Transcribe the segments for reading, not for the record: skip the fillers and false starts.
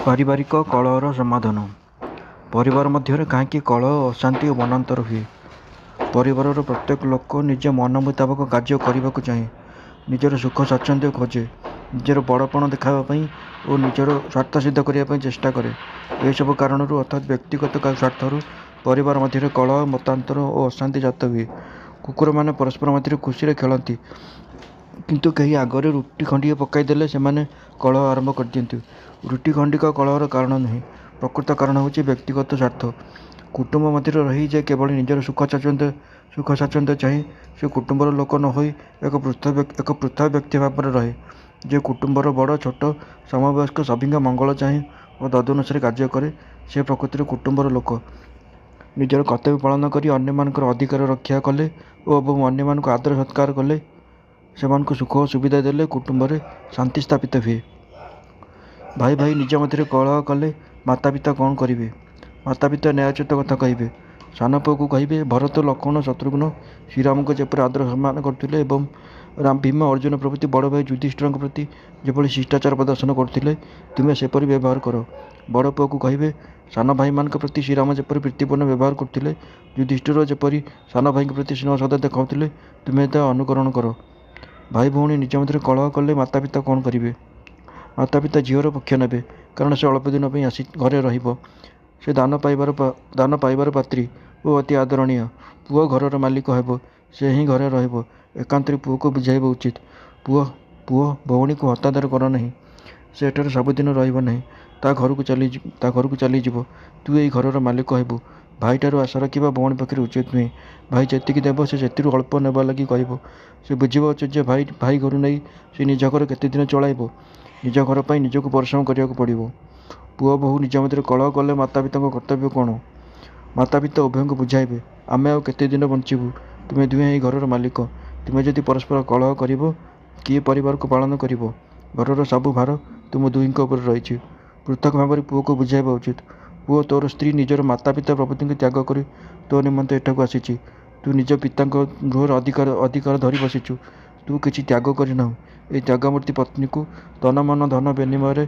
ପାରିବାରିକ କଳହର ସମାଧାନ। ପରିବାର ମଧ୍ୟରେ କାହିଁକି କଳହ, ଅଶାନ୍ତି ଓ ମନାନ୍ତର ହୁଏ? ପରିବାରର ପ୍ରତ୍ୟେକ ଲୋକ ନିଜ ମନ ମୁତାବକ କାର୍ଯ୍ୟ କରିବାକୁ ଚାହେଁ, ନିଜର ସୁଖ ସ୍ୱାଚ୍ଛନ୍ଦ୍ୟ ଖୋଜେ, ନିଜର ବଡ଼ପଣ ଦେଖାଇବା ପାଇଁ ଓ ନିଜର ସ୍ୱାର୍ଥ ସିଦ୍ଧ କରିବା ପାଇଁ ଚେଷ୍ଟା କରେ। ଏହିସବୁ କାରଣରୁ ଅର୍ଥାତ୍ ବ୍ୟକ୍ତିଗତ ସ୍ୱାର୍ଥରୁ ପରିବାର ମଧ୍ୟରେ କଳହ, ମତାନ୍ତର ଓ ଅଶାନ୍ତି ଜାତ ହୁଏ। କୁକୁରମାନେ ପରସ୍ପର ମଧ୍ୟରେ ଖୁସିରେ ଖେଳନ୍ତି, କିନ୍ତୁ କେହି ଆଗରେ ରୁଟି ଖଣ୍ଡିଏ ପକାଇଦେଲେ ସେମାନେ କଳହ ଆରମ୍ଭ କରିଦିଅନ୍ତି। ରୁଟି ଖଣ୍ଡିକ କଳହର କାରଣ ନୁହେଁ, ପ୍ରକୃତ କାରଣ ହେଉଛି ବ୍ୟକ୍ତିଗତ ସ୍ୱାର୍ଥ। କୁଟୁମ୍ବ ମଧ୍ୟରେ ରହି ଯେ କେବଳ ନିଜର ସୁଖ ସ୍ୱାଚ୍ଛନ୍ଦ୍ୟ ଚାହେଁ, ସେ କୁଟୁମ୍ବର ଲୋକ ନ ହୋଇ ଏକ ପୃଥକ୍ ବ୍ୟକ୍ତି ଭାବରେ ରହେ। ଯେ କୁଟୁମ୍ବର ବଡ଼ ଛୋଟ ସମବୟସ୍କ ସଭିଙ୍କ ମଙ୍ଗଳ ଚାହେଁ ଓ ତଦନୁସାରେ କାର୍ଯ୍ୟ କରେ, ସେ ପ୍ରକୃତରେ କୁଟୁମ୍ବର ଲୋକ। ନିଜର କର୍ତ୍ତବ୍ୟ ପାଳନ କରି ଅନ୍ୟମାନଙ୍କର ଅଧିକାର ରକ୍ଷା କଲେ ଓ ଏବଂ ଅନ୍ୟମାନଙ୍କୁ ଆଦର ସତ୍କାର କଲେ, ସେମାନଙ୍କୁ ସୁଖ ଓ ସୁବିଧା ଦେଲେ କୁଟୁମ୍ବରେ ଶାନ୍ତି ସ୍ଥାପିତ ହୁଏ। ଭାଇ ଭାଇ ନିଜ ମଧ୍ୟରେ କଳହ କଲେ ମାତାପିତା କ'ଣ କରିବେ? ମାତାପିତା ନ୍ୟାୟୋଚିତ କଥା କହିବେ। ସାନ ପୁଅକୁ କହିବେ, ଭରତ, ଲକ୍ଷ୍ମଣ, ଶତ୍ରୁଘ୍ନ ଶ୍ରୀରାମଙ୍କୁ ଯେପରି ଆଦର ସମ୍ମାନ କରୁଥିଲେ ଏବଂ ଭୀମ, ଅର୍ଜୁନ ପ୍ରଭୃତି ବଡ଼ ଭାଇ ଯୁଧିଷ୍ଠିରଙ୍କ ପ୍ରତି ଯେପରି ଶିଷ୍ଟାଚାର ପ୍ରଦର୍ଶନ କରୁଥିଲେ, ତୁମେ ସେପରି ବ୍ୟବହାର କର। ବଡ଼ ପୁଅକୁ କହିବେ, ସାନ ଭାଇମାନଙ୍କ ପ୍ରତି ଶ୍ରୀରାମ ଯେପରି ପ୍ରୀତିପୂର୍ଣ୍ଣ ବ୍ୟବହାର କରୁଥିଲେ, ଯୁଧିଷ୍ଠିର ଯେପରି ସାନ ଭାଇଙ୍କ ପ୍ରତି ସ୍ନେହ ଶ୍ରଦ୍ଧା ଦେଖାଉଥିଲେ, ତୁମେ ତାହା ଅନୁକରଣ କର। ଭାଇ ଭଉଣୀ ନିଜ ମଧ୍ୟରେ କଳହ କଲେ ମାତାପିତା କ'ଣ କରିବେ? ମାତାପିତା ଝିଅର ପକ୍ଷ ନେବେ, କାରଣ ସେ ଅଳ୍ପ ଦିନ ପାଇଁ ଆସି ଘରେ ରହିବ। ସେ ଦାନ ପାଇବାର ପାତ୍ରୀ ଓ ଅତି ଆଦରଣୀୟ। ପୁଅ ଘରର ମାଲିକ ହେବ, ସେ ହିଁ ଘରେ ରହିବ। ଏକାନ୍ତରେ ପୁଅକୁ ବୁଝାଇବା ଉଚିତ। ପୁଅ ଭଉଣୀକୁ ହତାଦର କର ନାହିଁ। ସେ ଏଠାରେ ସବୁଦିନ ରହିବ ନାହିଁ, ତା ଘରକୁ ଚାଲିଯିବ। ତୁ ଏହି ଘରର ମାଲିକ ହେବୁ। ଭାଇଠାରୁ ଆଶା ରଖିବା ଭଉଣୀ ପକ୍ଷରେ ଉଚିତ ନୁହେଁ। ଭାଇ ଯେତିକି ଦେବ ସେ ସେଥିରୁ ଅଳ୍ପ ନେବା ଲାଗି କହିବ। ସେ ବୁଝିବା ଉଚିତ ଯେ ଭାଇ ଘରୁ ନେଇ ସେ ନିଜ ଘର କେତେ ଦିନ ଚଳାଇବ? ନିଜ ଘର ପାଇଁ ନିଜକୁ ପରିଶ୍ରମ କରିବାକୁ ପଡ଼ିବ। ପୁଅ ବୋହୂ ନିଜ ମଧ୍ୟରେ କଳହ କଲେ ମାତାପିତାଙ୍କ କର୍ତ୍ତବ୍ୟ କ'ଣ? ମାତାପିତା ଉଭୟଙ୍କୁ ବୁଝାଇବେ, ଆମେ ଆଉ କେତେ ଦିନ ବଞ୍ଚିବୁ? ତୁମେ ଦୁହେଁ ଏହି ଘରର ମାଲିକ। ତୁମେ ଯଦି ପରସ୍ପର କଳହ କରିବ, କିଏ ପରିବାରକୁ ପାଳନ କରିବ? ଘରର ସବୁ ଭାର ତୁମ ଦୁହିଁଙ୍କ ଉପରେ ରହିଛି। ପୃଥକ୍ ଭାବରେ ପୁଅକୁ ବୁଝାଇବା ଉଚିତ। ପୁଅ, ତୋର ସ୍ତ୍ରୀ ନିଜର ମାତାପିତା ପ୍ରଭୃତିଙ୍କୁ ତ୍ୟାଗ କରି ତୋ ନିମନ୍ତେ ଏଠାକୁ ଆସିଛି। ତୁ ନିଜ ପିତାଙ୍କ ଗୃହର ଅଧିକାର ଧରି ବସିଛୁ। ତୁ କିଛି ତ୍ୟାଗ କରିନାହୁଁ। ଏହି ତ୍ୟାଗମୂର୍ତ୍ତି ପତ୍ନୀକୁ ତନ ମନ ଧନ ବିନିମୟରେ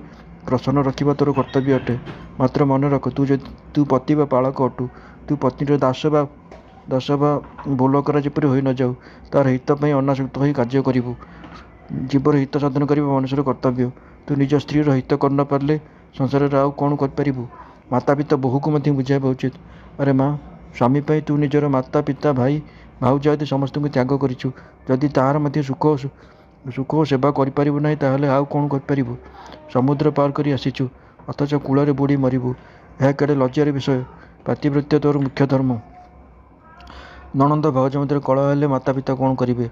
ପ୍ରସନ୍ନ ରଖିବା ତୋର କର୍ତ୍ତବ୍ୟ ଅଟେ। ମାତ୍ର ମନେ ରଖ, ତୁ ପତି ବା ପାଳକ ଅଟୁ। ତୁ ପତ୍ନୀର ଦାସ ବା ବୋଲକରା ଯେପରି ହୋଇ ନ ଯାଉ। ତାର ହିତ ପାଇଁ ଅନାସକ୍ତ ହୋଇ କାର୍ଯ୍ୟ କରିବୁ। ଜୀବର ହିତ ସାଧନ କରିବା ମନୁଷ୍ୟର କର୍ତ୍ତବ୍ୟ। ତୁ ନିଜ ସ୍ତ୍ରୀର ହିତ କରି ନ ପାରିଲେ ସଂସାରରେ ଆଉ କ'ଣ କରିପାରିବୁ? ମାତାପିତା ବୋହୂକୁ ମଧ୍ୟ ବୁଝାଇବା ଉଚିତ। ଆରେ ମା, ସ୍ୱାମୀ ପାଇଁ ତୁ ନିଜର ମାତା, ପିତା, ଭାଇ, ଭାଉଜ ଆଦି ସମସ୍ତଙ୍କୁ ତ୍ୟାଗ କରିଛୁ। ଯଦି ତାହାର ମଧ୍ୟ ସୁଖ ଓ ସେବା କରିପାରିବୁ ନାହିଁ, ତାହେଲେ ଆଉ କ'ଣ କରିପାରିବୁ? ସମୁଦ୍ର ପାର କରି ଆସିଛୁ, ଅଥଚ କୂଳରେ ବୁଡ଼ି ମରିବୁ। ଏହା କେଡ଼େ ଲଜ୍ଜାର ବିଷୟ। ପାତିବ୍ରତ୍ୟ ତୋର ମୁଖ୍ୟ ଧର୍ମ। ନଣନ୍ଦ ଭାଉଜ ମଧ୍ୟରେ କଳହ ହେଲେ ମାତାପିତା କ'ଣ କରିବେ?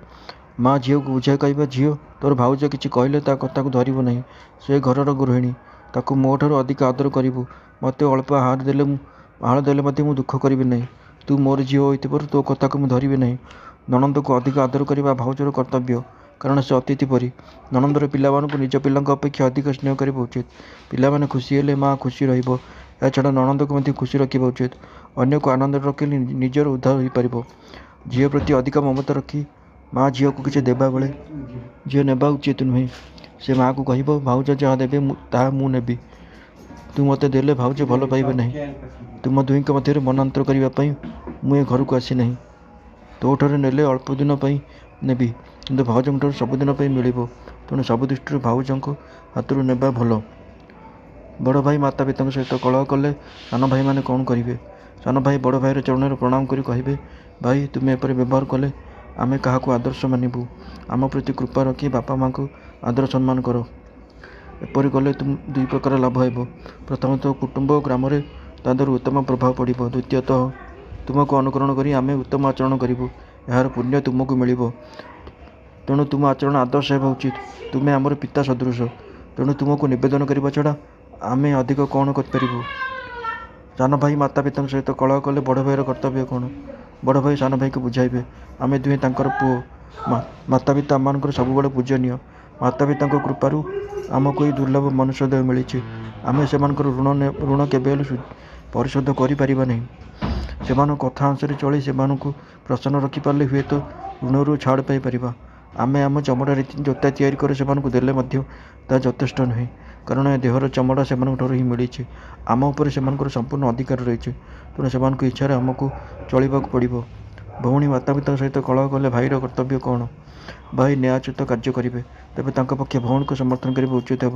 ମା ଝିଅକୁ ବୁଝାଇ କହିବ, ଝିଅ, ତୋର ଭାଉଜ କିଛି କହିଲେ ତା କଥାକୁ ଧରିବୁ ନାହିଁ। ସେ ଘରର ଗୃହିଣୀ। ତାକୁ ମୋ ଠାରୁ ଅଧିକ ଆଦର କରିବୁ। ମୋତେ ଅଳ୍ପ ଆହାର ଦେଲେ ମଧ୍ୟ ମୁଁ ଦୁଃଖ କରିବି ନାହିଁ। ତୁ ମୋର ଝିଅ ହୋଇଥିବାରୁ ତୋ କଥାକୁ ମୁଁ ଧରିବି ନାହିଁ। ନଣନ୍ଦକୁ ଅଧିକ ଆଦର କରିବା ଭାଉଜର କର୍ତ୍ତବ୍ୟ, କାରଣ ସେ ଅତିଥି ପରି। ନଣନ୍ଦର ପିଲାମାନଙ୍କୁ ନିଜ ପିଲାଙ୍କ ଅପେକ୍ଷା ଅଧିକ ସ୍ନେହ କରିବା ଉଚିତ। ପିଲାମାନେ ଖୁସି ହେଲେ ମା ଖୁସି ରହିବ। ଏହାଛଡ଼ା ନଣନ୍ଦକୁ ମଧ୍ୟ ଖୁସି ରଖିବା ଉଚିତ। ଅନ୍ୟକୁ ଆନନ୍ଦରେ ରଖିଲେ ନିଜର ଉଦ୍ଧାର ହୋଇପାରିବ। ଝିଅ ପ୍ରତି ଅଧିକ ମମତା ରଖି ମା ଝିଅକୁ କିଛି ଦେବା ବେଳେ ଝିଅ ନେବା ଉଚିତ ନୁହେଁ। ସେ ମାକୁ କହିବ, ଭାଉଜ ଯାହା ଦେବେ ତାହା ମୁଁ ନେବି। ତୁ ମୋତେ ଦେଲେ ଭାଉଜ ଭଲ ପାଇବେ ନାହିଁ। ତୁମ ଦୁହିଁଙ୍କ ମଧ୍ୟରେ ମନାନ୍ତର କରିବା ପାଇଁ ମୁଁ ଏ ଘରକୁ ଆସିନାହିଁ। ତୋଠାରୁ ନେଲେ ଅଳ୍ପ ଦିନ ପାଇଁ ନେବି, କିନ୍ତୁ ଭାଉଜଙ୍କଠାରୁ ସବୁଦିନ ପାଇଁ ମିଳିବ। ତେଣୁ ସବୁ ଦୃଷ୍ଟିରୁ ଭାଉଜଙ୍କ ହାତରୁ ନେବା ଭଲ। ବଡ଼ ଭାଇ ମାତାପିତାଙ୍କ ସହିତ କଳହ କଲେ ସାନ ଭାଇମାନେ କ'ଣ କରିବେ? ସାନ ଭାଇ ବଡ଼ ଭାଇର ଚରଣରେ ପ୍ରଣାମ କରି କହିବେ, ଭାଇ, ତୁମେ ଏପରି ବ୍ୟବହାର କଲେ ଆମେ କାହାକୁ ଆଦର୍ଶ ମାନିବୁ? ଆମ ପ୍ରତି କୃପା ରଖି ବାପା ମା'ଙ୍କୁ ଆଦର ସମ୍ମାନ କର। ଏପରି କଲେ ଦୁଇ ପ୍ରକାର ଲାଭ ହେବ। ପ୍ରଥମତଃ କୁଟୁମ୍ବ ଓ ଗ୍ରାମରେ ତାଦେହରୁ ଉତ୍ତମ ପ୍ରଭାବ ପଡ଼ିବ। ଦ୍ୱିତୀୟତଃ ତୁମକୁ ଅନୁକରଣ କରି ଆମେ ଉତ୍ତମ ଆଚରଣ କରିବୁ। ଏହାର ପୁଣ୍ୟ ତୁମକୁ ମିଳିବ। ତେଣୁ ତୁମ ଆଚରଣ ଆଦର୍ଶ ହେବା ଉଚିତ। ତୁମେ ଆମର ପିତା ସଦୃଶ। ତେଣୁ ତୁମକୁ ନିବେଦନ କରିବା ଛଡ଼ା ଆମେ ଅଧିକ କ'ଣ କରିପାରିବୁ? ସାନ ଭାଇ ମାତାପିତାଙ୍କ ସହିତ କଳହ କଲେ ବଡ଼ ଭାଇର କର୍ତ୍ତବ୍ୟ କ'ଣ? ବଡ଼ ଭାଇ ସାନ ଭାଇକୁ ବୁଝାଇବେ, ଆମେ ଦୁହେଁ ତାଙ୍କର ପୁଅ। ମାତାପିତା ଆମମାନଙ୍କର ସବୁବେଳେ ପୂଜନୀୟ। ମାତାପିତାଙ୍କ କୃପାରୁ ଆମକୁ ଏହି ଦୁର୍ଲଭ ମନୁଷ୍ୟ ଦେହ ମିଳିଛି। ଆମେ ସେମାନଙ୍କର ଋଣ କେବେ ହେଲେ ପରିଶୋଧ କରିପାରିବା ନାହିଁ। ସେମାନଙ୍କ କଥା ଅନୁସାରେ ଚଳି ସେମାନଙ୍କୁ ପ୍ରସନ୍ନ ରଖିପାରିଲେ ହୁଏତ ଋଣରୁ ଛାଡ଼ ପାଇପାରିବା। ଆମେ ଆମ ଚମଡ଼ାରେ ଜୋତା ତିଆରି କରି ସେମାନଙ୍କୁ ଦେଲେ ମଧ୍ୟ ତାହା ଯଥେଷ୍ଟ ନୁହେଁ। କାରଣ ଏ ଦେହର ଚମଡ଼ା ସେମାନଙ୍କଠାରୁ ହିଁ ମିଳିଛି। ଆମ ଉପରେ ସେମାନଙ୍କର ସମ୍ପୂର୍ଣ୍ଣ ଅଧିକାର ରହିଛି। ତେଣୁ ସେମାନଙ୍କ ଇଚ୍ଛାରେ ଆମକୁ ଚଳିବାକୁ ପଡ଼ିବ। ଭଉଣୀ ମାତାପିତାଙ୍କ ସହିତ କଳହ କଲେ ଭାଇର କର୍ତ୍ତବ୍ୟ କ'ଣ? ଭାଇ ନ୍ୟାୟଚ୍ୟୁତ କାର୍ଯ୍ୟ କରିବେ, ତେବେ ତାଙ୍କ ପକ୍ଷେ ଭଉଣୀକୁ ସମର୍ଥନ କରିବା ଉଚିତ ହେବ।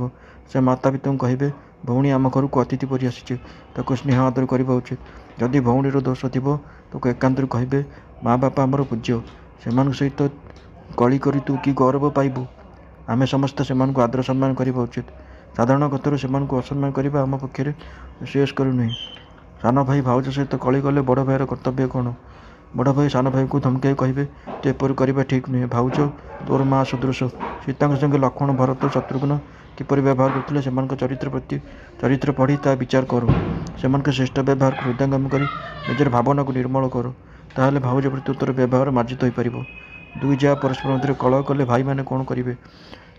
ସେ ମାତାପିତାଙ୍କୁ କହିବେ, ଭଉଣୀ ଆମ ଘରକୁ ଅତିଥି ପରି ଆସିଛି, ତାକୁ ସ୍ନେହ ଆଦର କରିବା ଉଚିତ। ଯଦି ଭଉଣୀର ଦୋଷ ଥିବ ତାକୁ ଏକାନ୍ତରେ କହିବେ, ମା ବାପା ଆମର ପୂଜ୍ୟ, ସେମାନଙ୍କ ସହିତ କଳି କରି ତୁ କି ଗୌରବ ପାଇବୁ? ଆମେ ସମସ୍ତେ ସେମାନଙ୍କୁ ଆଦର ସମ୍ମାନ କରିବା ଉଚିତ। ସାଧାରଣ କଥାରୁ ସେମାନଙ୍କୁ ଅସମ୍ମାନ କରିବା ଆମ ପକ୍ଷରେ ଶ୍ରେୟସ୍କର ନୁହେଁ। ସାନ ଭାଇ ଭାଉଜ ସହିତ କଳି କଲେ ବଡ଼ ଭାଇର କର୍ତ୍ତବ୍ୟ କ'ଣ? ବଡ଼ ଭାଇ ସାନ ଭାଇକୁ ଧମକାଇ କହିବେ, ତୁ ଏପରି କରିବା ଠିକ୍ ନୁହେଁ। ଭାଉଜ ତୋର ମା ସଦୃଶ। ସୀତାଙ୍କ ସଙ୍ଗେ ଲକ୍ଷ୍ମଣ, ଭରତ, ଶତ୍ରୁଘ୍ନ କିପରି ବ୍ୟବହାର କରୁଥିଲେ ସେମାନଙ୍କ ଚରିତ୍ର ପଢ଼ି ତା ବିଚାର କର। ସେମାନଙ୍କ ଶ୍ରେଷ୍ଠ ବ୍ୟବହାରକୁ ହୃଦୟଙ୍ଗମ କରି ନିଜର ଭାବନାକୁ ନିର୍ମଳ କର। ତାହେଲେ ଭାଉଜ ପ୍ରତି ତୋର ବ୍ୟବହାର ମାର୍ଜିତ ହୋଇପାରିବ। ଦୁଇ ଯାଆ ପରସ୍ପର ମଧ୍ୟରେ କଳହ କଲେ ଭାଇମାନେ କ'ଣ କରିବେ?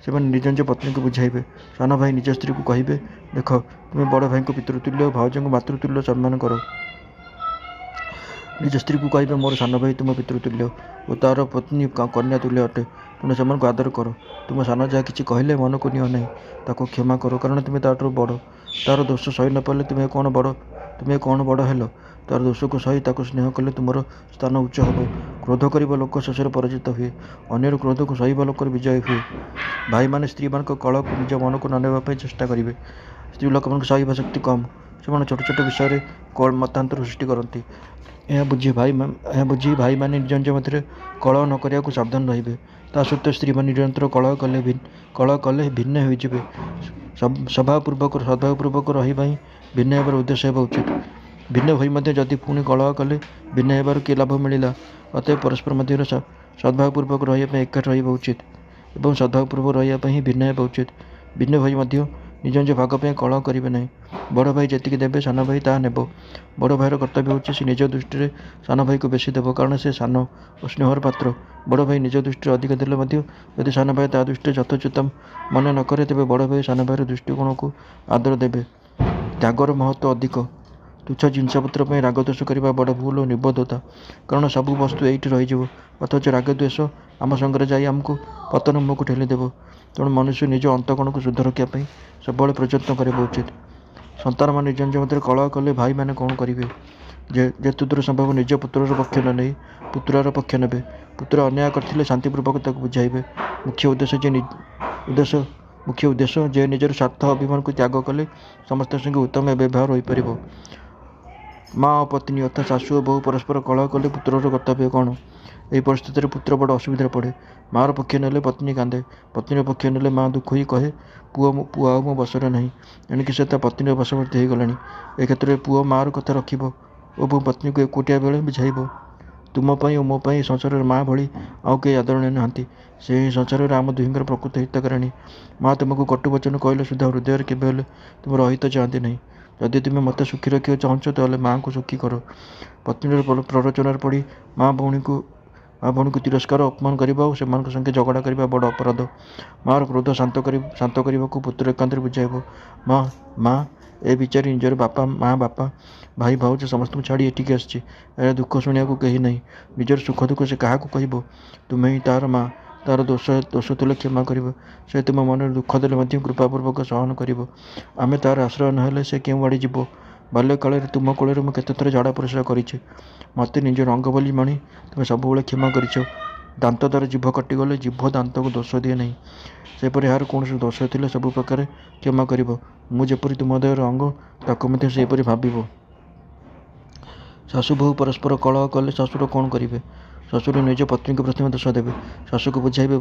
ସେମାନେ ନିଜ ନିଜ ପତ୍ନୀଙ୍କୁ ବୁଝାଇବେ। ସାନ ଭାଇ ନିଜ ସ୍ତ୍ରୀକୁ କହିବେ, ଦେଖ, ତୁମେ ବଡ଼ ଭାଇଙ୍କ ପିତୃତୁଲ୍ୟ ଓ ଭାଉଜଙ୍କ ମାତୃତୁଲ୍ୟ ସମ୍ମାନ କର। ନିଜ ସ୍ତ୍ରୀକୁ କହିବେ, ମୋର ସାନ ଭାଇ ତୁମ ପିତୃତୁଲ୍ୟ ଓ ତା'ର ପତ୍ନୀ କନ୍ୟା ତୁଲ୍ୟ ଅଟେ, ତେଣୁ ସେମାନଙ୍କୁ ଆଦର କର। ତୁମ ସାନ ଯାହା କିଛି କହିଲେ ମନକୁ ନିଅ ନାହିଁ, ତାକୁ କ୍ଷମା କର, କାରଣ ତୁମେ ତା'ଠାରୁ ବଡ଼। ତା'ର ଦୋଷ ସହି ନ ପାରିଲେ ତୁମେ କ'ଣ ବଡ଼ ହେଲ? ତା'ର ଦୋଷକୁ ସହି ତାକୁ ସ୍ନେହ କଲେ ତୁମର ସ୍ଥାନ ଉଚ୍ଚ ହେବ। କ୍ରୋଧ କରିବା ଲୋକ ଶେଷରେ ପରାଜିତ ହୁଏ। ଅନ୍ୟର କ୍ରୋଧକୁ ସହିବା ଲୋକର ବିଜୟ ହୁଏ। ଭାଇମାନେ ସ୍ତ୍ରୀମାନଙ୍କ କଳହକୁ ନିଜ ମନକୁ ନ ନେବା ପାଇଁ ଚେଷ୍ଟା କରିବେ। ସ୍ତ୍ରୀ ଲୋକମାନଙ୍କ ସହିବା ଶକ୍ତି କମ୍। ସେମାନେ ଛୋଟ ଛୋଟ ବିଷୟରେ ମତାନ୍ତର ସୃଷ୍ଟି କରନ୍ତି। ଏହା ବୁଝି ଭାଇମାନେ ନିଜ ନିଜ ମଧ୍ୟରେ କଳହ ନ କରିବାକୁ ସାବଧାନ ରହିବେ। ତା ସତ୍ତ୍ୱେ ସ୍ତ୍ରୀମାନେ ନିରନ୍ତର କଳହ କଲେ ଭିନ୍ନ ହୋଇଯିବେ। ସଦ୍ଭାବପୂର୍ବକ ରହିବା ହିଁ ଭିନ୍ନ ହେବାର ଉଦ୍ଦେଶ୍ୟ ହେବା ଉଚିତ। ଭିନ୍ନ ହୋଇ ମଧ୍ୟ ଯଦି ପୁଣି କଳହ କଲେ ଭିନ୍ନ ହେବାରୁ କି ଲାଭ ମିଳିଲା? ଅତଏବ ପରସ୍ପର ମଧ୍ୟରେ ସଦ୍ଭାବପୂର୍ବକ ରହିବା ପାଇଁ ଏକାଠି ରହିବା ଉଚିତ ଏବଂ ସଦ୍ଭାବପୂର୍ବକ ରହିବା ପାଇଁ ହିଁ ଭିନ୍ନ ହେବା ଉଚିତ। ଭିନ୍ନ ହୋଇ ମଧ୍ୟ ନିଜ ନିଜ ଭାଗ ପାଇଁ କଳହ କରିବେ ନାହିଁ। ବଡ଼ ଭାଇ ଯେତିକି ଦେବେ ସାନ ଭାଇ ତାହା ନେବ। ବଡ଼ ଭାଇର କର୍ତ୍ତବ୍ୟ ହେଉଛି ସେ ନିଜ ଦୃଷ୍ଟିରେ ସାନ ଭାଇକୁ ବେଶୀ ଦେବ, କାରଣ ସେ ସାନ ଓ ସ୍ନେହର ପାତ୍ର। ବଡ଼ ଭାଇ ନିଜ ଦୃଷ୍ଟିରେ ଅଧିକ ଦେଲେ ମଧ୍ୟ ଯଦି ସାନ ଭାଇ ତା ଦୃଷ୍ଟିରେ ଯଥୋଚିତ ମନେ ନ କରେ, ତେବେ ବଡ଼ ଭାଇ ସାନ ଭାଇର ଦୃଷ୍ଟିକୋଣକୁ ଆଦର ଦେବେ। ତ୍ୟାଗର ମହତ୍ତ୍ୱ ଅଧିକ। ତୁଚ୍ଛ ଜିନିଷପତ୍ର ପାଇଁ ରାଗଦ୍ୱେଷ କରିବା ବଡ଼ ଭୁଲ ଓ ନିର୍ବୋଧତା, କାରଣ ସବୁ ବସ୍ତୁ ଏଇଠି ରହିଯିବ, ଅଥଚ ରାଗଦ୍ୱେଷ ଆମ ସଙ୍ଗରେ ଯାଇ ଆମକୁ ପତନ ମୁହଁକୁ ଠେଲିଦେବ। ତେଣୁ ମନୁଷ୍ୟ ନିଜ ଅନ୍ତଃକରଣକୁ ଶୁଦ୍ଧ ରଖିବା ପାଇଁ ସବୁବେଳେ ପ୍ରଯତ୍ନ କରିବା ଉଚିତ। ସନ୍ତାନମାନେ ନିଜ ନିଜ ମଧ୍ୟରେ କଳହ କଲେ ଭାଇମାନେ କ'ଣ କରିବେ? ଯେତେଦୂର ସମ୍ଭବ ନିଜ ପୁତ୍ରର ପକ୍ଷ ନ ନେଇ ପୁତୁରାର ପକ୍ଷ ନେବେ। ପୁତ୍ର ଅନ୍ୟାୟ କରିଥିଲେ ଶାନ୍ତିପୂର୍ବକ ତାକୁ ବୁଝାଇବେ। ମୁଖ୍ୟ ଉଦ୍ଦେଶ୍ୟ ଯେ ନିଜର ସ୍ୱାର୍ଥ ଅଭିମାନକୁ ତ୍ୟାଗ କଲେ ସମସ୍ତଙ୍କ ସଙ୍ଗେ ଉତ୍ତମ ବ୍ୟବହାର ହୋଇପାରିବ। ମା ଓ ପତ୍ନୀ ଅର୍ଥାତ୍ ଶାଶୁ ଓ ବୋହୂ ପରସ୍ପର କଳହ କଲେ ପୁତ୍ରର କର୍ତ୍ତବ୍ୟ କ'ଣ? ଏହି ପରିସ୍ଥିତିରେ ପୁତ୍ର ବଡ଼ ଅସୁବିଧାରେ ପଡ଼େ। ମା'ର ପକ୍ଷ ନେଲେ ପତ୍ନୀ କାନ୍ଦେ। ପତ୍ନୀର ପକ୍ଷ ନେଲେ ମା ଦୁଃଖ ହୋଇ କହେ, ପୁଅ ଆଉ ମୋ ବଶରେ ନାହିଁ, ଏଣିକି ସେ ତା ପତ୍ନୀର ବଶବର୍ତ୍ତୀ ହୋଇଗଲାଣି। ଏ କ୍ଷେତ୍ରରେ ପୁଅ ମା'ର କଥା ରଖିବ ଓ ପତ୍ନୀକୁ ଏକୁଟିଆ ବେଳେ ବୁଝାଇବ। ତୁମ ପାଇଁ ଓ ମୋ ପାଇଁ ଏ ସଂସାରରେ ମା ଭଳି ଆଉ କେହି ଆଦରଣୀୟ ନାହାନ୍ତି। ସେ ଏହି ସଂସାରରେ ଆମ ଦୁହିଁଙ୍କର ପ୍ରକୃତ ହିତକାରିଣୀ। ମା ତୁମକୁ କଟୁ ବଚନ କହିଲେ ସୁଦ୍ଧା ହୃଦୟରେ କେବେ ହେଲେ ତୁମର ଅହିତ ଚାହାନ୍ତି ନାହିଁ। ଯଦି ତୁମେ ମୋତେ ସୁଖୀ ରଖିବାକୁ ଚାହୁଁଛ, ତାହେଲେ ମା'ଙ୍କୁ ସୁଖୀ କର। ପତ୍ନୀର ପ୍ରରୋଚନାରେ ପଡ଼ି ମା ଭଉଣୀକୁ ତିରସ୍କାର ଓ ଅପମାନ କରିବା ଓ ସେମାନଙ୍କ ସଙ୍ଗେ ଝଗଡ଼ା କରିବା ବଡ଼ ଅପରାଧ। ମା'ର କ୍ରୋଧ ଶାନ୍ତ କରିବାକୁ ପୁତ୍ର ଏକାନ୍ତରେ ବୁଝାଇବ। ମା ଏ ବିଚାରି ନିଜର ବାପା, ଭାଇ, ଭାଉଜ ସମସ୍ତଙ୍କୁ ଛାଡ଼ି ଏଠିକି ଆସିଛି। ଏହାର ଦୁଃଖ ଶୁଣିବାକୁ କେହି ନାହିଁ। ନିଜର ସୁଖ ଦୁଃଖ ସେ କାହାକୁ କହିବ? ତୁମେ ହିଁ ତା'ର ମା। ତା'ର ଦୋଷ ଥିଲେ କ୍ଷମା କରିବ। ସେ ତୁମ ମନରେ ଦୁଃଖ ଦେଲେ ମଧ୍ୟ କୃପାପୂର୍ବକ ସହନ କରିବ। ଆମେ ତା'ର ଆଶ୍ରୟ ନ ହେଲେ ସେ କେଉଁଆଡ଼େ ଯିବ? ବାଲ୍ୟକାଳରେ ତୁମ କୋଳରେ ମୁଁ କେତେଥର ଝାଡ଼ା ପରିସ୍ରା କରିଛି। ମୋତେ ନିଜର ଅଙ୍ଗ ବୋଲି ମାଣି ତୁମେ ସବୁବେଳେ କ୍ଷମା କରିଛ। ଦାନ୍ତ ଦ୍ୱାରା ଜିଭ କଟିଗଲେ ଜିଭ ଦାନ୍ତକୁ ଦୋଷ ଦିଏ ନାହିଁ। ସେପରି ଏହାର କୌଣସି ଦୋଷ ଥିଲେ ସବୁ ପ୍ରକାରେ କ୍ଷମା କରିବ। ମୁଁ ଯେପରି ତୁମ ଦେହର ଅଙ୍ଗ, ତାକୁ ମଧ୍ୟ ସେହିପରି ଭାବିବ। ଶାଶୁ ବୋହୂ ପରସ୍ପର କଳହ କଲେ ଶ୍ୱଶୁର କ'ଣ କରିବେ? ଶ୍ୱଶୁର ନିଜ ପତ୍ନୀକୁ ପ୍ରଥମେ ଦୋଷ ଦେବେ। ଶାଶୁକୁ ବୁଝାଇବେ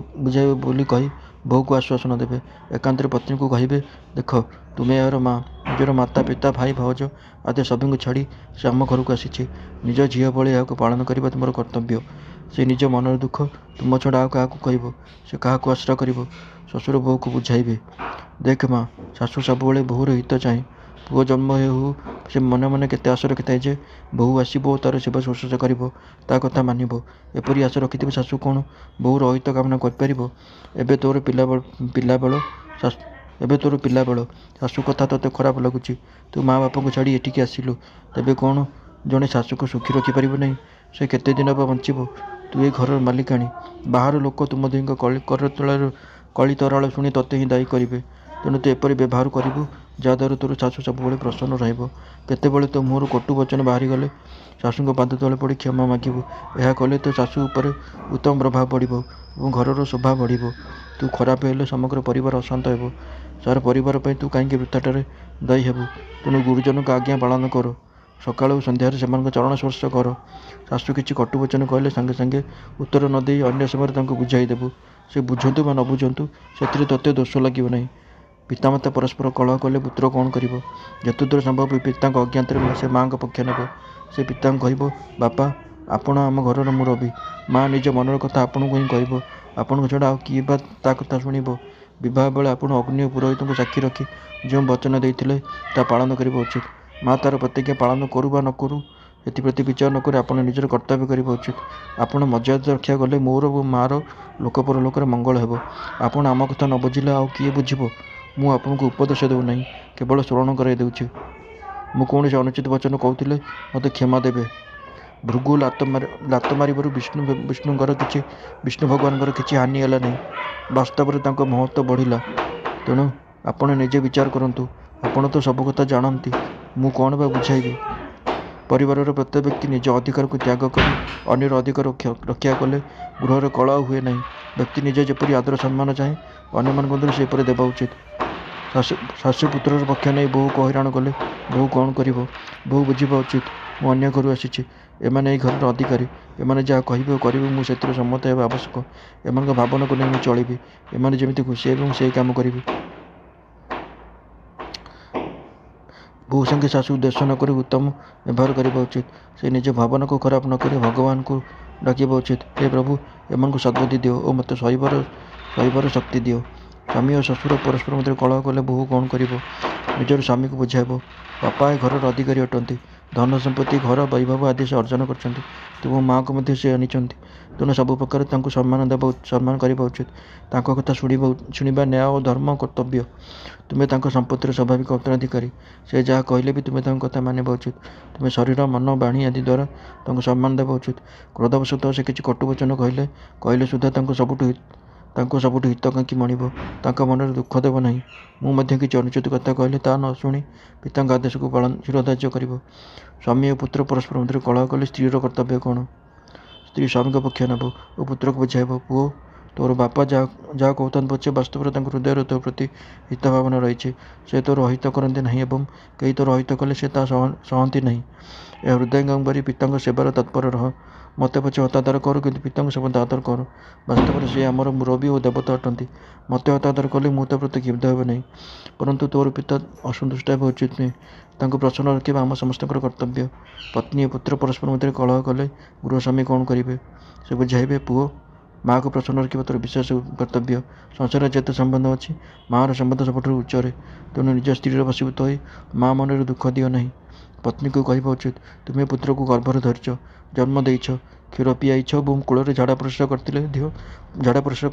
ବୋଲି କହି ବୋହୂକୁ ଆଶ୍ୱାସନା ଦେବେ। ଏକାନ୍ତରେ ପତ୍ନୀକୁ କହିବେ, ଦେଖ, ତୁମେ ଏହାର ମା। ନିଜର ମାତା, ପିତା, ଭାଇ, ଭାଉଜ ଆଦି ସଭିଙ୍କୁ ଛାଡ଼ି ସେ ଆମ ଘରକୁ ଆସିଛି। ନିଜ ଝିଅ ଭଳି ଏହାକୁ ପାଳନ କରିବା ତୁମର କର୍ତ୍ତବ୍ୟ। ସେ ନିଜ ମନର ଦୁଃଖ ତୁମ ଛଡ଼ା ଆଉ କାହାକୁ କହିବ? ସେ କାହାକୁ ଆଶ୍ରା କରିବ? ଶ୍ୱଶୁର ବୋହୂକୁ ବୁଝାଇବେ, ଦେଖ ମା, ଶାଶୁ ସବୁବେଳେ ବୋହୂର ହିତ ଚାହେଁ। ପୁଅ ଜନ୍ମ ହେଉ ହେଉ ସେ ମନେ ମନେ କେତେ ଆଶା ରଖିଥାଏ ଯେ ବୋହୂ ଆସିବ ଓ ତା'ର ସେବା ଶୁଶ୍ରୂଷା କରିବ, ତା କଥା ମାନିବ। ଏପରି ଆଶା ରଖିଥିବା ଶାଶୁ କ'ଣ ବୋହୂର ଅହିତ କାମନା କରିପାରିବ? ଏବେ ତୋର ପିଲାବେଳ। ଶାଶୁ କଥା ତୋତେ ଖରାପ ଲାଗୁଛି। ତୁ ମା ବାପାଙ୍କୁ ଛାଡ଼ି ଏଠିକି ଆସିଲୁ। ତେବେ କ'ଣ ଜଣେ ଶାଶୁକୁ ସୁଖୀ ରଖିପାରିବ ନାହିଁ? ସେ କେତେ ଦିନ ବା ବଞ୍ଚିବ? ତୁ ଏ ଘରର ମାଲିକାଣୀ। ବାହାର ଲୋକ ତୁମ ଦୁହିଁଙ୍କ କଳିତରାଳ ଶୁଣି ତୋତେ ହିଁ ଦାୟୀ କରିବେ। ତେଣୁ ତୁ ଏପରି ବ୍ୟବହାର କରିବୁ ଯାହାଦ୍ୱାରା ତୋର ଶାଶୁ ସବୁବେଳେ ପ୍ରସନ୍ନ ରହିବ। କେତେବେଳେ ତୋ ମୁହଁରୁ କଟୁ ବଚନ ବାହାରିଗଲେ ଶାଶୁଙ୍କ ପାଦ ତଳେ ପଡ଼ି କ୍ଷମା ମାଗିବୁ। ଏହା କଲେ ତୋ ଶାଶୁ ଉପରେ ଉତ୍ତମ ପ୍ରଭାବ ପଡ଼ିବ ଏବଂ ଘରର ଶୋଭା ବଢ଼ିବ। ତୁ ଖରାପ ହେଲେ ସମଗ୍ର ପରିବାର ଅଶାନ୍ତ ହେବ। ସାରା ପରିବାର ପାଇଁ ତୁ କାହିଁକି ବୃଥାଟାରେ ଦାୟୀ ହେବୁ? ତେଣୁ ଗୁରୁଜନଙ୍କ ଆଜ୍ଞା ପାଳନ କର। ସକାଳ ଓ ସନ୍ଧ୍ୟାରେ ସେମାନଙ୍କ ଚରଣ ସ୍ପର୍ଶ କର। ଶାଶୁ କିଛି କଟୁ ବଚନ କହିଲେ ସାଙ୍ଗେ ସାଙ୍ଗେ ଉତ୍ତର ନ ଦେଇ ଅନ୍ୟ ସମୟରେ ତାଙ୍କୁ ବୁଝାଇ ଦେବୁ। ସେ ବୁଝନ୍ତୁ ବା ନ ବୁଝନ୍ତୁ ସେଥିରେ ତୋତେ ଦୋଷ ଲାଗିବ ନାହିଁ। ପିତାମାତା ପରସ୍ପର କଳହ କଲେ ପୁତ୍ର କ'ଣ କରିବ? ଯେତେଦୂର ସମ୍ଭବ ପିତାଙ୍କ ଅଜ୍ଞାତରେ ସେ ମାଆଙ୍କ ପକ୍ଷ ନେବ। ସେ ପିତାଙ୍କୁ କହିବ, ବାପା, ଆପଣ ଆମ ଘରର ମୁରବୀ। ମା ନିଜ ମନର କଥା ଆପଣଙ୍କୁ ହିଁ କହିବ। ଆପଣଙ୍କ ଛଡ଼ା ଆଉ କିଏ ବା ତା କଥା ଶୁଣିବ? ବିବାହ ବେଳେ ଆପଣ ଅଗ୍ନି ଓ ପୁରୋହିତଙ୍କୁ ସାକ୍ଷୀ ରଖି ଯେଉଁ ବଚନ ଦେଇଥିଲେ ତାହା ପାଳନ କରିବା ଉଚିତ। ମା ତାର ପ୍ରତିଜ୍ଞା ପାଳନ କରୁ ବା ନ କରୁ ଏଥିପ୍ରତି ବିଚାର ନ କରି ଆପଣ ନିଜର କର୍ତ୍ତବ୍ୟ କରିବା ଉଚିତ। ଆପଣ ମର୍ଯ୍ୟାଦା ରକ୍ଷା କଲେ ମୋର ଓ ମା'ର ଲୋକପରଲୋକରେ ମଙ୍ଗଳ ହେବ। ଆପଣ ଆମ କଥା ନ ବୁଝିଲେ ଆଉ କିଏ ବୁଝିବ? ମୁଁ ଆପଣଙ୍କୁ ଉପଦେଶ ଦେଉନାହିଁ, କେବଳ ସ୍ମରଣ କରାଇ ଦେଉଛି। ମୁଁ କୌଣସି ଅନୁଚିତ ବଚନ କହୁଥିଲେ ମୋତେ କ୍ଷମା ଦେବେ। ଭୃଗୁ ଲାତ ମାରିବାରୁ ବିଷ୍ଣୁ ଭଗବାନଙ୍କର କିଛି ହାନି ହେଲା ନାହିଁ। ବାସ୍ତବରେ ତାଙ୍କ ମହତ୍ତ୍ୱ ବଢ଼ିଲା। ତେଣୁ ଆପଣ ନିଜେ ବିଚାର କରନ୍ତୁ। ଆପଣ ତ ସବୁ କଥା ଜାଣନ୍ତି, ମୁଁ କ'ଣ ବା ବୁଝାଇବି? ପରିବାରର ପ୍ରତ୍ୟେକ ବ୍ୟକ୍ତି ନିଜ ଅଧିକାରକୁ ତ୍ୟାଗ କରି ଅନ୍ୟର ଅଧିକାର ରକ୍ଷା କଲେ ଗୃହରେ କଳହ ହୁଏ ନାହିଁ। ବ୍ୟକ୍ତି ନିଜେ ଯେପରି ଆଦର ସମ୍ମାନ ଚାହେଁ ଅନ୍ୟମାନଙ୍କ ମଧ୍ୟରେ ସେପରି ଦେବା ଉଚିତ। ଶାଶୁ ପୁତ୍ରର ପକ୍ଷ ନେଇ ବୋହୂକୁ ହଇରାଣ କଲେ ବୋହୂ କ'ଣ କରିବ? ବୋହୂ ବୁଝିବା ଉଚିତ, ମୁଁ ଅନ୍ୟ ଘରୁ ଆସିଛି। ଏମାନେ ଏହି ଘରର ଅଧିକାରୀ। ଏମାନେ ଯାହା କହିବେ ଓ କରିବେ ମୁଁ ସେଥିରେ ସମ୍ମତ ହେବା ଆବଶ୍ୟକ। ଏମାନଙ୍କ ଭାବନାକୁ ନେଇ ମୁଁ ଚଳିବି। ଏମାନେ ଯେମିତି ଖୁସି ହେବେ ମୁଁ ସେହି କାମ କରିବି। ବୋହୂ ସଙ୍ଗେ ଶାଶୁ ଦ୍ୱେଷ ନ କରି ଉତ୍ତମ ବ୍ୟବହାର କରିବା ଉଚିତ। ସେ ନିଜ ଭାବନାକୁ ଖରାପ ନ କରି ଭଗବାନଙ୍କୁ ଡାକିବା ଉଚିତ। ହେ ପ୍ରଭୁ, ଏମାନଙ୍କୁ ସଦ୍ବୁଦ୍ଧି ଦିଅ ଓ ମୋତେ ସହିବାର ଶକ୍ତି ଦିଅ। ସ୍ୱାମୀ ଓ ଶ୍ୱଶୁର ପରସ୍ପର ମଧ୍ୟରେ କଳହ କଲେ ବୋହୂ କ'ଣ କରିବ? ନିଜର ସ୍ୱାମୀକୁ ବୁଝାଇବ। ବାପା ଏ ଘରର ଅଧିକାରୀ ଅଟନ୍ତି। ଧନ ସମ୍ପତ୍ତି, ଘର, ବୈଭବ ଆଦି ସେ ଅର୍ଜନ କରିଛନ୍ତି। ତୁମ ମାଆଙ୍କୁ ମଧ୍ୟ ସେ ଆଣିଛନ୍ତି। ତେଣୁ ସବୁ ପ୍ରକାର ତାଙ୍କୁ ସମ୍ମାନ କରିବା ଉଚିତ। ତାଙ୍କ କଥା ଶୁଣିବା ନ୍ୟାୟ ଓ ଧର୍ମ କର୍ତ୍ତବ୍ୟ। ତୁମେ ତାଙ୍କ ସମ୍ପତ୍ତିର ସ୍ୱାଭାବିକ ଉତ୍ତରାଧିକାରୀ। ସେ ଯାହା କହିଲେ ବି ତୁମେ ତାଙ୍କ କଥା ମାନିବା ଉଚିତ। ତୁମେ ଶରୀର, ମନ, ବାଣୀ ଆଦି ଦ୍ୱାରା ତାଙ୍କୁ ସମ୍ମାନ ଦେବା ଉଚିତ। କ୍ରୋଧବଶତଃ ସେ କିଛି କଟୁ ବଚନ କହିଲେ ସୁଦ୍ଧା ତାଙ୍କୁ ସବୁଠୁ ହିତ କାହିଁକି ମଣିବ? ତାଙ୍କ ମନରେ ଦୁଃଖ ଦେବ ନାହିଁ। ମୁଁ ମଧ୍ୟ କିଛି ଅନୁଚିତ କଥା କହିଲେ ତାହା ନ ଶୁଣି ପିତାଙ୍କ ଆଦେଶକୁ ଶିରୋଧାର୍ଯ୍ୟ କରିବ। ସ୍ୱାମୀ ଓ ପୁତ୍ର ପରସ୍ପର ମଧ୍ୟରେ କଳହ କଲେ ସ୍ତ୍ରୀର କର୍ତ୍ତବ୍ୟ କ'ଣ? ସ୍ତ୍ରୀ ସ୍ୱାମୀଙ୍କ ପକ୍ଷ ନେବ ଓ ପୁତ୍ରକୁ ବୁଝାଇବ, ପୁଅ, ତୋର ବାପା ଯାହା କହୁଥାନ୍ତି ପଛେ ବାସ୍ତବରେ ତାଙ୍କ ହୃଦୟରେ ତୋ ପ୍ରତି ହିତ ଭାବନା ରହିଛି। ସେ ତୋର ଅହିତ କରନ୍ତି ନାହିଁ ଏବଂ କେହି ତୋର ଅହିତ କଲେ ସେ ତାହା ସହନ୍ତି ନାହିଁ। ଏହା ହୃଦୟଙ୍ଗମ କରି ପିତାଙ୍କ ସେବାରେ ତତ୍ପର ରହ। ମୋତେ ପଛେ ହତାଦର କର କିନ୍ତୁ ପିତାଙ୍କୁ ସେପର୍ଯ୍ୟନ୍ତ ଆଦର କର। ବାସ୍ତବରେ ସେ ଆମର ମୁରବୀ ଓ ଦେବତା ଅଟନ୍ତି। ମୋତେ ହତାଦର କଲେ ମୁଁ ତା ପ୍ରତି କ୍ଷୁବ୍ଧ ହେବ ନାହିଁ। ପରନ୍ତୁ ତୋର ପିତା ଅସନ୍ତୁଷ୍ଟ ହେବା ଉଚିତ ନୁହେଁ। ତାଙ୍କୁ ପ୍ରସନ୍ନ ରଖିବା ଆମ ସମସ୍ତଙ୍କର କର୍ତ୍ତବ୍ୟ। ପତ୍ନୀ ଓ ପୁତ୍ର ପରସ୍ପର ମଧ୍ୟରେ କଳହ କଲେ ଗୃହସ୍ୱାମୀ କ'ଣ କରିବେ? ସେ ବୁଝାଇବେ, ପୁଅ, ମାଆକୁ ପ୍ରସନ୍ନ ରଖିବା ତୋର ବିଶେଷ କର୍ତ୍ତବ୍ୟ। ସଂସାରରେ ଯେତେ ସମ୍ବନ୍ଧ ଅଛି ମାଆର ସମ୍ବନ୍ଧ ସବୁଠାରୁ ଉଚ୍ଚରେ। ତେଣୁ ନିଜ ସ୍ତ୍ରୀର ବଶୀଭୂତ ହୋଇ ମାଆ ମନରେ ଦୁଃଖ ଦିଅ ନାହିଁ। ପତ୍ନୀକୁ କହିବା ଉଚିତ, ତୁମେ ପୁତ୍ରକୁ ଗର୍ଭରେ ଧରିଛ, ଜନ୍ମ ଦେଇଛ, କ୍ଷୀର ପିଆଇଛ ଏବଂ କୋଳରେ ଝାଡ଼ା ପରିସ୍ରା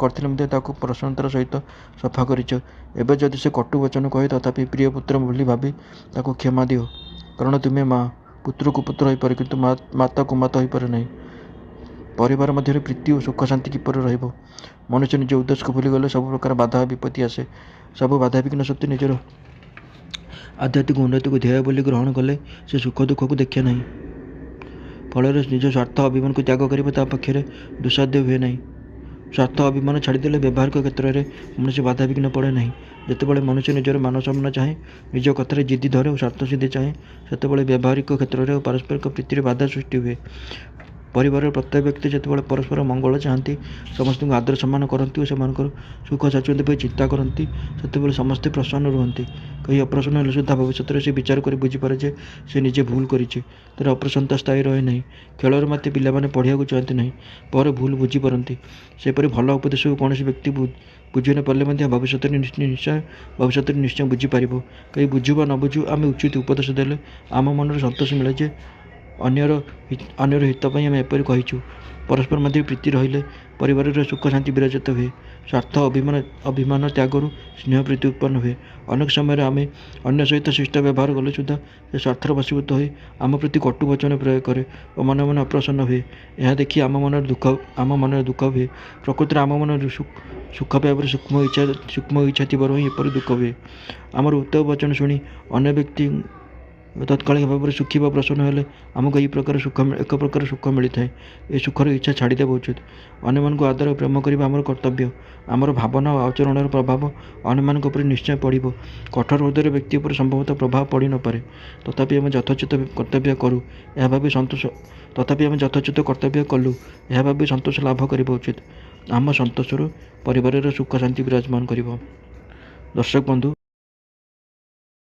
କରିଥିଲେ ମଧ୍ୟ ତାକୁ ପ୍ରସନ୍ନତାର ସହିତ ସଫା କରିଛ। ଏବେ ଯଦି ସେ କଟୁ ବଚନ କହେ ତଥାପି ପ୍ରିୟ ପୁତ୍ର ବୋଲି ଭାବି ତାକୁ କ୍ଷମା ଦିଅ। କାରଣ ତୁମେ ମା'। ପୁତ୍ରକୁ ପୁତ୍ର ହୋଇପାରେ କିନ୍ତୁ ମାତାକୁ ମାତା ହୋଇପାରେ ନାହିଁ। ପରିବାର ମଧ୍ୟରେ ପ୍ରୀତି ଓ ସୁଖ ଶାନ୍ତି କିପରି ରହିବ? ମନୁଷ୍ୟ ନିଜ ଉଦ୍ଦେଶ୍ୟକୁ ଭୁଲିଗଲେ ସବୁ ପ୍ରକାର ବାଧା ବିପତ୍ତି ଆସେ। ସବୁ ବାଧାବିଘ୍ନ ସତ୍ତ୍ୱେ ନିଜର ଆଧ୍ୟାତ୍ମିକ ଉନ୍ନତିକୁ ଧ୍ୟେୟ ବୋଲି ଗ୍ରହଣ କଲେ ସେ ସୁଖ ଦୁଃଖକୁ ଦେଖେ ନାହିଁ। ଫଳରେ ନିଜ ସ୍ୱାର୍ଥ ଅଭିମାନକୁ ତ୍ୟାଗ କରିବା ତା ପକ୍ଷରେ ଦୁଃସାଧ୍ୟ ହୁଏ ନାହିଁ। ସ୍ୱାର୍ଥ ଅଭିମାନ ଛାଡ଼ିଦେଲେ ବ୍ୟବହାରିକ କ୍ଷେତ୍ରରେ କୌଣସି ବାଧାବିଘ୍ନ ପଡ଼େ ନାହିଁ। ଯେତେବେଳେ ମନୁଷ୍ୟ ନିଜର ମାନସମ୍ମାନ ଚାହେଁ, ନିଜ କଥାରେ ଜିଦି ଧରେ ଓ ସ୍ୱାର୍ଥସିଦ୍ଧି ଚାହେଁ, ସେତେବେଳେ ବ୍ୟବହାରିକ କ୍ଷେତ୍ରରେ ଓ ପାରସ୍ପରିକ ପ୍ରୀତିରେ ବାଧା ସୃଷ୍ଟି ହୁଏ। ପରିବାରର ପ୍ରତ୍ୟେକ ବ୍ୟକ୍ତି ଯେତେବେଳେ ପରସ୍ପର ମଙ୍ଗଳ ଚାହାନ୍ତି, ସମସ୍ତଙ୍କୁ ଆଦର ସମ୍ମାନ କରନ୍ତି ଓ ସେମାନଙ୍କର ସୁଖ ସ୍ୱାଚ୍ଛନ୍ଦ୍ୟ ପାଇଁ ଚିନ୍ତା କରନ୍ତି, ସେତେବେଳେ ସମସ୍ତେ ପ୍ରସନ୍ନ ରୁହନ୍ତି। କେହି ଅପ୍ରସନ୍ନ ହେଲେ ସୁଦ୍ଧା ଭବିଷ୍ୟତରେ ସେ ବିଚାର କରି ବୁଝିପାରେ ଯେ ସେ ନିଜେ ଭୁଲ କରିଛି। ତା'ର ଅପ୍ରସନ୍ନତା ସ୍ଥାୟୀ ରହେ ନାହିଁ। ଖେଳରେ ମାତି ପିଲାମାନେ ପଢ଼ିବାକୁ ଚାହାନ୍ତି ନାହିଁ, ପରେ ଭୁଲ ବୁଝିପାରନ୍ତି। ସେପରି ଭଲ ଉପଦେଶକୁ କୌଣସି ବ୍ୟକ୍ତି ବୁଝି ନ ପାରିଲେ ମଧ୍ୟ ଭବିଷ୍ୟତରେ ନିଶ୍ଚୟ ବୁଝିପାରିବ। କେହି ବୁଝୁ ବା ନ ବୁଝୁ ଆମେ ଉଚିତ ଉପଦେଶ ଦେଲେ ଆମ ମନରେ ସନ୍ତୋଷ ମିଳେ ଯେ ଅନ୍ୟର ହିତ ପାଇଁ ଆମେ ଏପରି କହିଛୁ। ପରସ୍ପର ମଧ୍ୟରେ ପ୍ରୀତି ରହିଲେ ପରିବାରରେ ସୁଖ ଶାନ୍ତି ବିରାଜିତ ହୁଏ। ସ୍ୱାର୍ଥ ଅଭିମାନ ତ୍ୟାଗରୁ ସ୍ନେହ ପ୍ରୀତି ଉତ୍ପନ୍ନ ହୁଏ। ଅନେକ ସମୟରେ ଆମେ ଅନ୍ୟ ସହିତ ଶିଷ୍ଟ ବ୍ୟବହାର କଲେ ସୁଦ୍ଧା ସେ ସ୍ୱାର୍ଥର ବଶୀଭୂତ ହୋଇ ଆମ ପ୍ରତି କଟୁ ବଚନ ପ୍ରୟୋଗ କରେ ଓ ମନେ ମନେ ଅପ୍ରସନ୍ନ ହୁଏ। ଏହା ଦେଖି ଆମ ମନରେ ଦୁଃଖ ହୁଏ। ପ୍ରକୃତରେ ଆମ ମନରେ ସୁଖ ପାଇବାରେ ସୂକ୍ଷ୍ମ ଇଚ୍ଛା ଥିବାରୁ ହିଁ ଏପରି ଦୁଃଖ ହୁଏ। ଆମର ଉତ୍ତମ ବଚନ ଶୁଣି ଅନ୍ୟ ବ୍ୟକ୍ତି ତତ୍କାଳିକ ଭାବରେ ସୁଖୀ ବା ପ୍ରସନ୍ନ ହେଲେ ଆମକୁ ଏକ ପ୍ରକାର ସୁଖ ମିଳିଥାଏ। ଏହି ସୁଖର ଇଚ୍ଛା ଛାଡ଼ିଦେବା ଉଚିତ। ଅନ୍ୟମାନଙ୍କୁ ଆଦର ଓ ପ୍ରେମ କରିବା ଆମର କର୍ତ୍ତବ୍ୟ। ଆମର ଭାବନା ଓ ଆଚରଣର ପ୍ରଭାବ ଅନ୍ୟମାନଙ୍କ ଉପରେ ନିଶ୍ଚୟ ପଡ଼ିବ। କଠୋର ହୃଦୟର ବ୍ୟକ୍ତି ଉପରେ ସମ୍ଭବତଃ ପ୍ରଭାବ ପଡ଼ିନପାରେ। ତଥାପି ଆମେ ଯଥୋଚିତ କର୍ତ୍ତବ୍ୟ କଲୁ ଏହା ଭାବି ସନ୍ତୋଷ ଲାଭ କରିବା ଉଚିତ। ଆମ ସନ୍ତୋଷରୁ ପରିବାରରେ ସୁଖ ଶାନ୍ତି ବିରାଜମାନ କରିବ। ଦର୍ଶକ ବନ୍ଧୁ।